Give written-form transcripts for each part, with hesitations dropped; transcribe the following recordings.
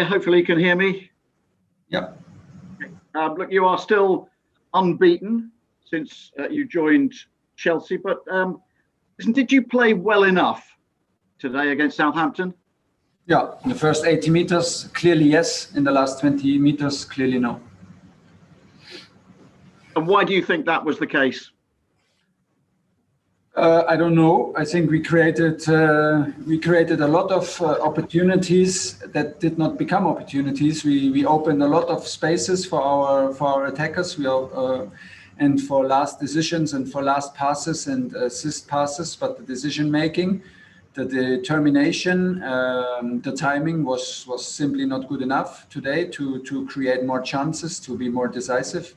Hopefully you can hear me. Yeah. Look, you are still unbeaten since you joined Chelsea, but did you play well enough today against Southampton? Yeah, in the first 80 meters, clearly yes. In the last 20 meters, clearly no. And why do you think that was the case? I don't know. I think we created a lot of opportunities that did not become opportunities. We opened a lot of spaces for our attackers. And for last decisions and for last passes and assist passes, but the decision making, the determination, the timing was simply not good enough today to create more chances, to be more decisive.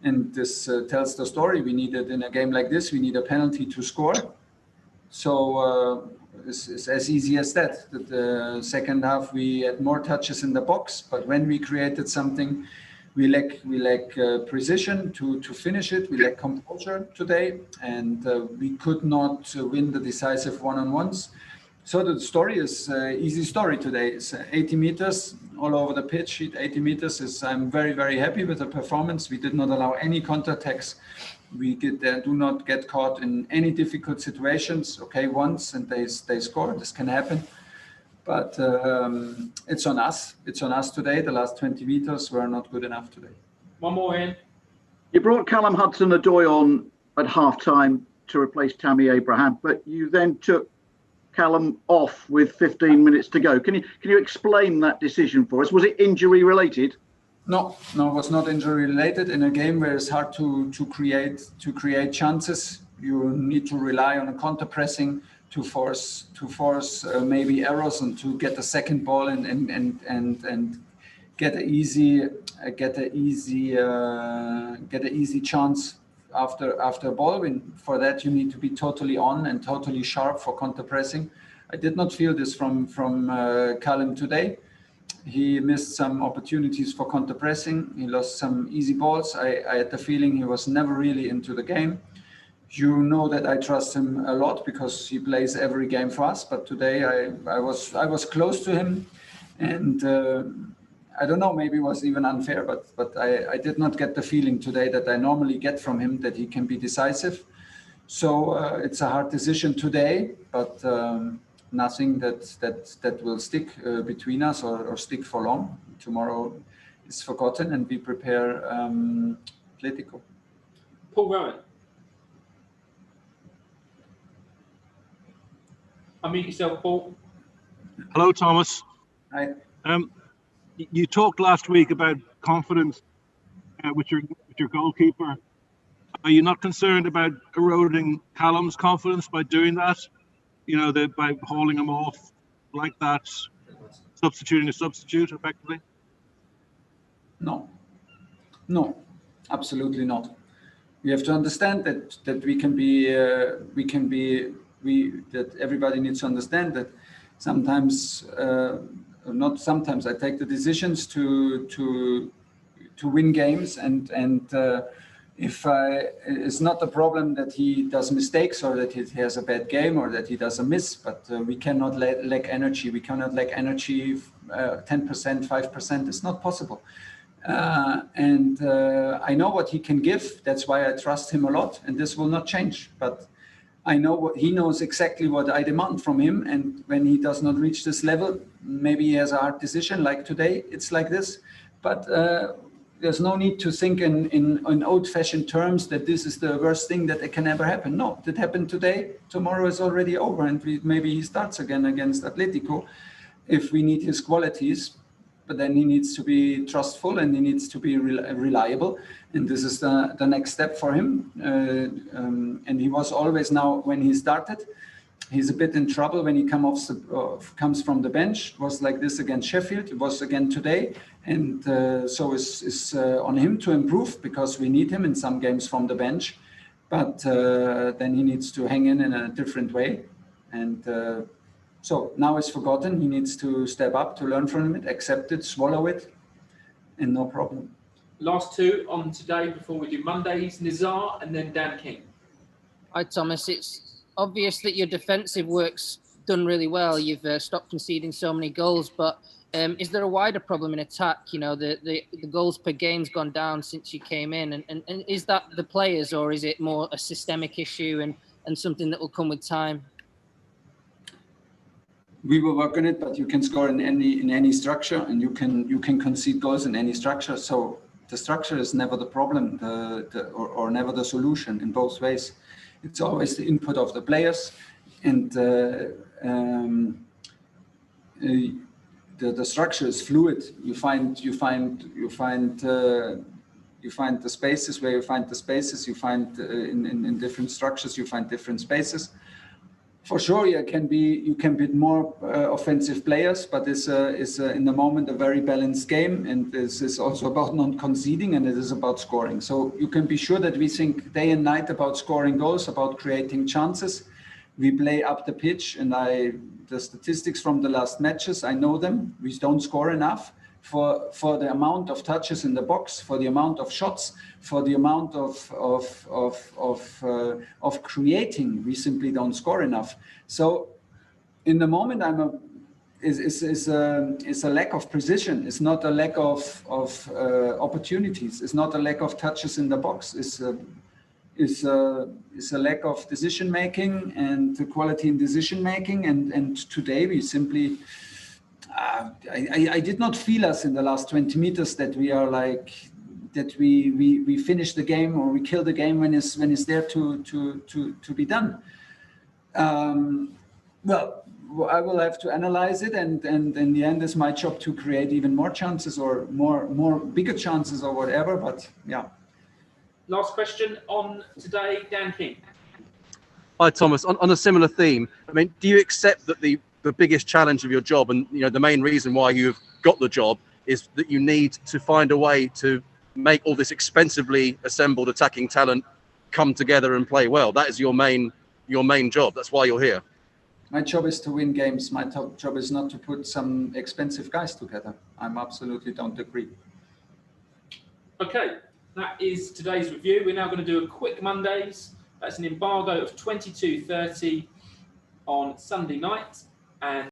And this tells the story. We needed, in a game like this, we need a penalty to score. So it's as easy as that. The second half, we had more touches in the box, but when we created something, we lack precision to finish it. We lack composure today, and we could not win the decisive one-on-ones. So the story is easy story today. It's 80 meters all over the pitch. 80 meters I'm very, very happy with the performance. We did not allow any counterattacks. We do not get caught in any difficult situations. Okay, once and they score. This can happen. But it's on us. It's on us today. The last 20 meters were not good enough today. One more in. You brought Callum Hudson-Odoi on at half-time to replace Tammy Abraham, but you then took Callum off with 15 minutes to go. Can you explain that decision for us? Was it injury related? No, it was not injury related. In a game where it's hard to create chances, you need to rely on a counter pressing to force maybe errors and to get the second ball and get an easy chance after a ball win. For that, you need to be totally on and totally sharp for counter pressing. I did not feel this from Callum today. He missed some opportunities for counter pressing. He lost some easy balls. I had the feeling he was never really into the game. You know that I trust him a lot because he plays every game for us. But today I was close to him, and I don't know, maybe it was even unfair, but I did not get the feeling today that I normally get from him, that he can be decisive. So it's a hard decision today, but nothing that will stick between us or stick for long. Tomorrow is forgotten, and we prepare Atletico. Paul Rowan. Unmute yourself, Paul. Hello, Thomas. Hi. You talked last week about confidence with your goalkeeper. Are you not concerned about eroding Callum's confidence by doing that? You know, by hauling him off like that, substituting a substitute effectively? No, absolutely not. We have to understand that that everybody needs to understand that sometimes. Not sometimes I take the decisions to win games, and it's not a problem that he does mistakes or that he has a bad game or that he does a miss, but we cannot lack energy. We cannot lack energy 10%, 5%. It's not possible. And I know what he can give. That's why I trust him a lot, and this will not change. But I know he knows exactly what I demand from him, and when he does not reach this level, maybe he has a hard decision. Like today, it's like this. But there's no need to think in old-fashioned terms that this is the worst thing that can ever happen. No, that happened today. Tomorrow is already over, and maybe he starts again against Atletico if we need his qualities. But then he needs to be trustful and he needs to be reliable. And this is the next step for him. And he was always, now when he started, he's a bit in trouble when he comes from the bench. It was like this against Sheffield. It was again today. And so it's on him to improve because we need him in some games from the bench. But then he needs to hang in a different way. And so now it's forgotten. He needs to step up to learn from it, accept it, swallow it, and no problem. Last two on today before we do Mondays, Nizar and then Dan King. Hi, Thomas. It's obvious that your defensive work's done really well. You've stopped conceding so many goals, but Is there a wider problem in attack? You know, the goals per game's gone down since you came in, and is that the players, or is it more a systemic issue and something that will come with time? We will work on it, but you can score in any structure, and you can concede goals in any structure. So the structure is never the problem, or never the solution in both ways. It's always the input of the players, and the structure is fluid. You find the spaces where you find the spaces. You find in different structures you find different spaces. For sure, you can be more offensive players, but it's in the moment a very balanced game, and this is also about non-conceding, and it is about scoring. So you can be sure that we think day and night about scoring goals, about creating chances. We play up the pitch, and the statistics from the last matches, I know them. We don't score enough for the amount of touches in the box, for the amount of shots, for the amount of creating. We simply don't score enough. So in the moment, is a lack of precision. It's not a lack of opportunities. It's not a lack of touches in the box. It's a lack of decision making and the quality in decision making. And today we simply. I did not feel us in the last 20 meters that we are like that we finish the game or we kill the game when it's there to be done. Well, I will have to analyze it, and in the end, it's my job to create even more chances or more bigger chances or whatever. But yeah. Last question on today, Dan King. Hi, Thomas. On a similar theme, I mean, do you accept that the biggest challenge of your job, and the main reason why you've got the job, is that you need to find a way to make all this expensively assembled attacking talent come together and play well? That is your main job. That's why you're here. My job is to win games. My job is not to put some expensive guys together. I'm absolutely don't agree. Okay, that is today's review. We're now going to do a quick Mondays. That's an embargo of 22:30 on Sunday night. And